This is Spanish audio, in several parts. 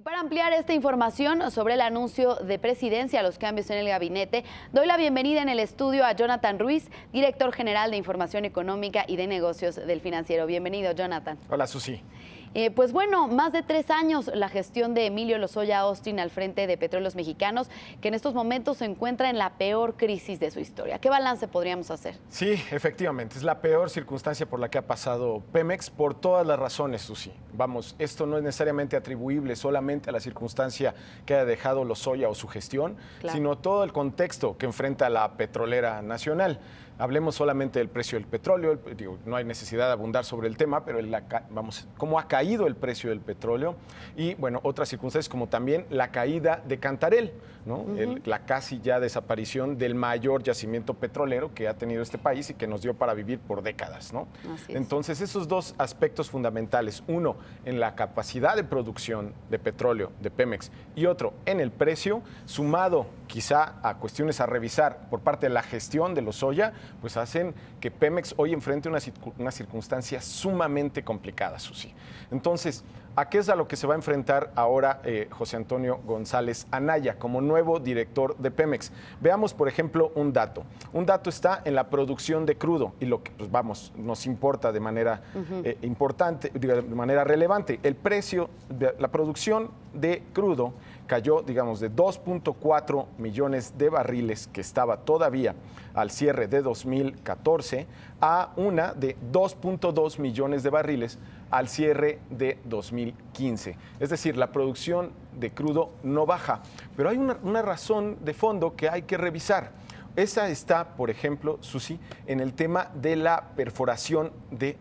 Para ampliar esta información sobre el anuncio de presidencia, los cambios en el gabinete, doy la bienvenida en el estudio a Jonathan Ruiz, director general de Información Económica y de Negocios del Financiero. Bienvenido, Jonathan. Hola, Susi. Pues bueno, más de 3 años la gestión de Emilio Lozoya Austin al frente de Petróleos Mexicanos, que en estos momentos se encuentra en la peor crisis de su historia. ¿Qué balance podríamos hacer? Sí, efectivamente, es la peor circunstancia por la que ha pasado Pemex por todas las razones, Susi. Vamos, esto no es necesariamente atribuible solamente a la circunstancia que ha dejado Lozoya o su gestión, Claro, sino todo el contexto que enfrenta la petrolera nacional. Hablemos solamente del precio del petróleo, digo, no hay necesidad de abundar sobre el tema, pero vamos, cómo ha caído el precio del petróleo y, bueno, otras circunstancias como también la caída de Cantarell, ¿no? La casi ya desaparición del mayor yacimiento petrolero que ha tenido este país y que nos dio para vivir por décadas, ¿no? Así es. Entonces, esos dos aspectos fundamentales, uno en la capacidad de producción de petróleo de Pemex y otro en el precio, sumado quizá a cuestiones a revisar por parte de la gestión de Lozoya, pues hacen que Pemex hoy enfrente una circunstancia sumamente complicada, Susi. Entonces, ¿a qué es a lo que se va a enfrentar ahora José Antonio González Anaya como nuevo director de Pemex? Veamos, por ejemplo, un dato. Un dato está en la producción de crudo y lo que, pues vamos, nos importa de manera importante, de manera relevante. El precio de la producción de crudo cayó, digamos, de 2.4 millones de barriles que estaba todavía al cierre de 2014 a una de 2.2 millones de barriles al cierre de 2015. Es decir, la producción de crudo no baja, pero hay una razón de fondo que hay que revisar. Esa está, por ejemplo, Susi, en el tema de la perforación de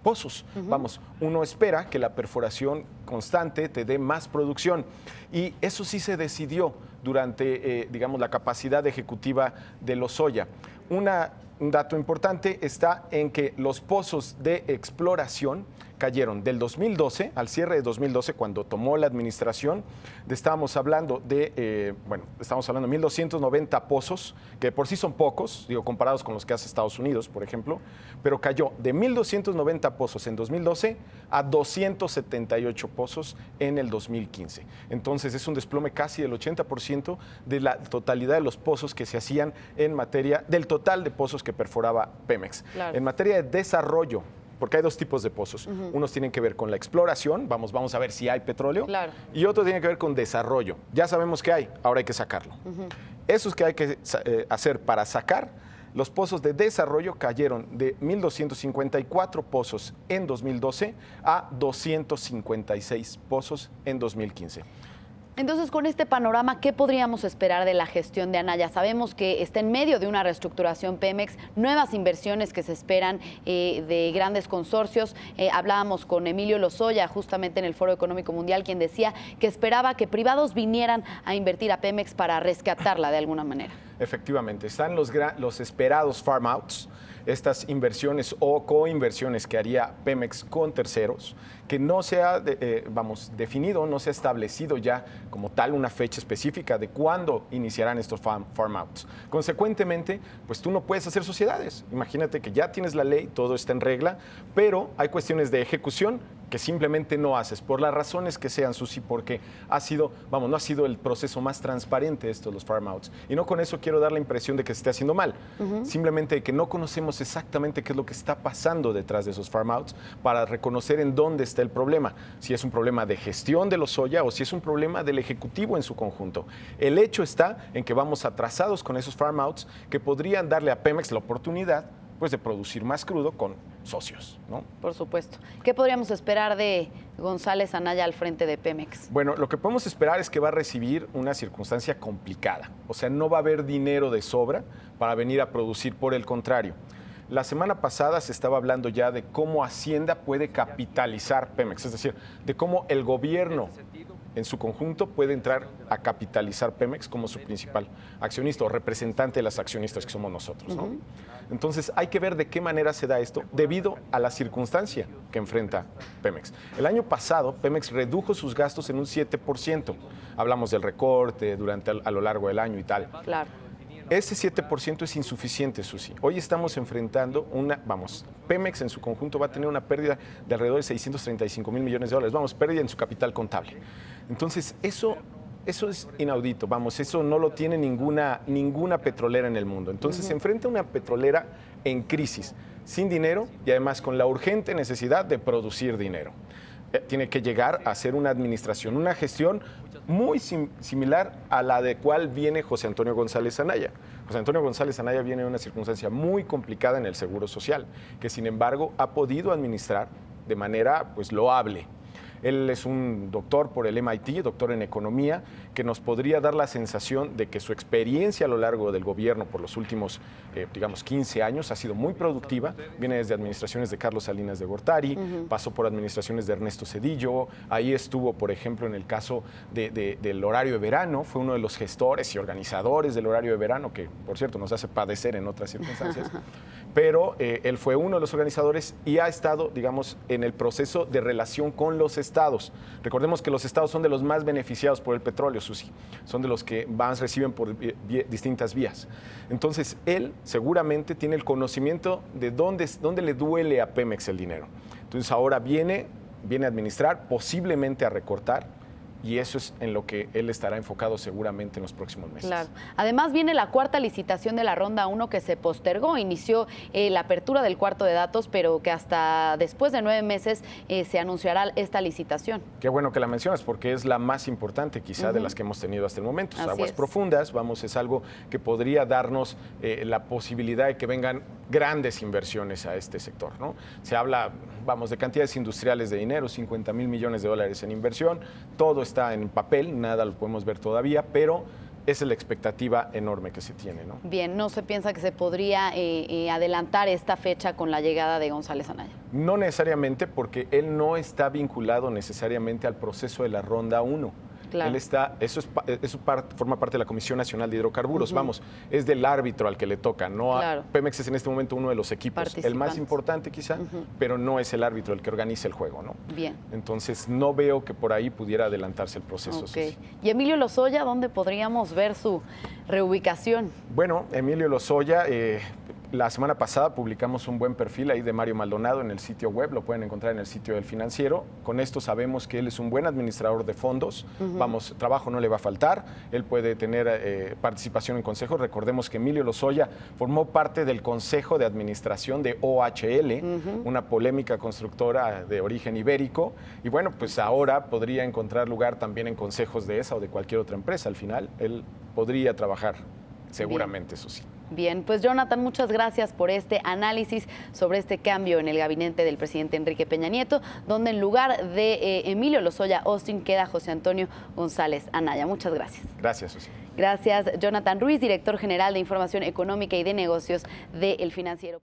pozos. Vamos, uno espera que la perforación constante te dé más producción y eso sí se decidió durante, digamos, la capacidad ejecutiva de Lozoya. Un dato importante está en que los pozos de exploración cayeron del 2012, al cierre de 2012, cuando tomó la administración, estábamos hablando de 1.290 pozos, que por sí son pocos, digo, comparados con los que hace Estados Unidos, por ejemplo, pero cayó de 1.290 pozos en 2012 a 278 pozos en el 2015. Entonces, es un desplome casi del 80% de la totalidad de los pozos que se hacían en materia, del total de pozos que perforaba Pemex. Claro. En materia de desarrollo, porque hay dos tipos de pozos. Unos tienen que ver con la exploración, vamos a ver si hay petróleo, Claro. y otro tiene que ver con desarrollo. Ya sabemos que hay, ahora hay que sacarlo. Esos que hay que hacer para sacar, los pozos de desarrollo cayeron de 1.254 pozos en 2012 a 256 pozos en 2015. Entonces, con este panorama, ¿qué podríamos esperar de la gestión de Anaya? Sabemos que está en medio de una reestructuración Pemex, nuevas inversiones que se esperan de grandes consorcios. Hablábamos con Emilio Lozoya justamente en el Foro Económico Mundial, quien decía que esperaba que privados vinieran a invertir a Pemex para rescatarla de alguna manera. Efectivamente, están los esperados farm outs, estas inversiones o coinversiones que haría Pemex con terceros, que no se ha definido, no se ha establecido ya como tal una fecha específica de cuándo iniciarán estos farm outs. Consecuentemente, pues tú no puedes hacer sociedades. Imagínate que ya tienes la ley, todo está en regla, pero hay cuestiones de ejecución que simplemente no haces, por las razones que sean, Susi, porque no ha sido el proceso más transparente esto de los farm outs. Y no con eso quiero dar la impresión de que se esté haciendo mal, simplemente que no conocemos exactamente qué es lo que está pasando detrás de esos farm outs para reconocer en dónde está el problema, si es un problema de gestión de Lozoya o si es un problema del Ejecutivo en su conjunto. El hecho está en que vamos atrasados con esos farm outs que podrían darle a Pemex la oportunidad pues de producir más crudo con socios, ¿no? Por supuesto. ¿Qué podríamos esperar de González Anaya al frente de Pemex? Bueno, lo que podemos esperar es que va a recibir una circunstancia complicada. O sea, no va a haber dinero de sobra para venir a producir, por el contrario. La semana pasada se estaba hablando ya de cómo Hacienda puede capitalizar Pemex, es decir, de cómo el gobierno en su conjunto puede entrar a capitalizar Pemex como su principal accionista o representante de las accionistas que somos nosotros, ¿no? Entonces hay que ver de qué manera se da esto debido a la circunstancia que enfrenta Pemex. El año pasado Pemex redujo sus gastos en un 7%. Hablamos del recorte a lo largo del año y tal. Claro. Ese 7% es insuficiente, Susi. Hoy estamos enfrentando Pemex en su conjunto va a tener una pérdida de alrededor de 635 mil millones de dólares. Pérdida en su capital contable. Entonces, eso es inaudito, eso no lo tiene ninguna petrolera en el mundo. Entonces, se enfrenta a una petrolera en crisis, sin dinero y además con la urgente necesidad de producir dinero. Tiene que llegar a hacer una administración, una gestión muy similar a la de cual viene José Antonio González Anaya. José Antonio González Anaya viene de una circunstancia muy complicada en el Seguro Social, que sin embargo ha podido administrar de manera loable. Él es un doctor por el MIT, doctor en economía, que nos podría dar la sensación de que su experiencia a lo largo del gobierno por los últimos, 15 años ha sido muy productiva. Viene desde administraciones de Carlos Salinas de Gortari, pasó por administraciones de Ernesto Zedillo, ahí estuvo, por ejemplo, en el caso del horario de verano, fue uno de los gestores y organizadores del horario de verano, que, por cierto, nos hace padecer en otras circunstancias. Pero él fue uno de los organizadores y ha estado, en el proceso de relación con los estados. Recordemos que los estados son de los más beneficiados por el petróleo, Susi. Son de los que más reciben por distintas vías. Entonces, él seguramente tiene el conocimiento de dónde le duele a Pemex el dinero. Entonces, ahora viene a administrar, posiblemente a recortar, y eso es en lo que él estará enfocado seguramente en los próximos meses. Claro. Además viene la cuarta licitación de la ronda 1 que se postergó, inició la apertura del cuarto de datos, pero que hasta después de 9 meses se anunciará esta licitación. Qué bueno que la mencionas porque es la más importante quizá de las que hemos tenido hasta el momento. Aguas profundas, es algo que podría darnos la posibilidad de que vengan grandes inversiones a este sector, ¿no? Se habla, de cantidades industriales de dinero, 50 mil millones de dólares en inversión, todo está en papel, nada lo podemos ver todavía, pero esa es la expectativa enorme que se tiene, ¿no? Bien, ¿no se piensa que se podría adelantar esta fecha con la llegada de González Anaya? No necesariamente, porque él no está vinculado necesariamente al proceso de la ronda 1. Claro. Eso forma parte de la Comisión Nacional de Hidrocarburos, es del árbitro al que le toca, no claro. Pemex es en este momento uno de los equipos, el más importante quizá, pero no es el árbitro el que organiza el juego, ¿no? Bien. Entonces no veo que por ahí pudiera adelantarse el proceso. Okay. ¿Y Emilio Lozoya, dónde podríamos ver su reubicación? Bueno, Emilio Lozoya, la semana pasada publicamos un buen perfil ahí de Mario Maldonado en el sitio web, lo pueden encontrar en el sitio del Financiero. Con esto sabemos que él es un buen administrador de fondos, trabajo no le va a faltar, él puede tener participación en consejos. Recordemos que Emilio Lozoya formó parte del Consejo de Administración de OHL, una polémica constructora de origen ibérico, y bueno, pues ahora podría encontrar lugar también en consejos de esa o de cualquier otra empresa. Al final, él podría trabajar seguramente, eso sí. Bien, pues Jonathan, muchas gracias por este análisis sobre este cambio en el gabinete del presidente Enrique Peña Nieto, donde en lugar de Emilio Lozoya Austin queda José Antonio González Anaya. Muchas gracias. Gracias, Susi. Gracias, Jonathan Ruiz, director general de Información Económica y de Negocios de El Financiero.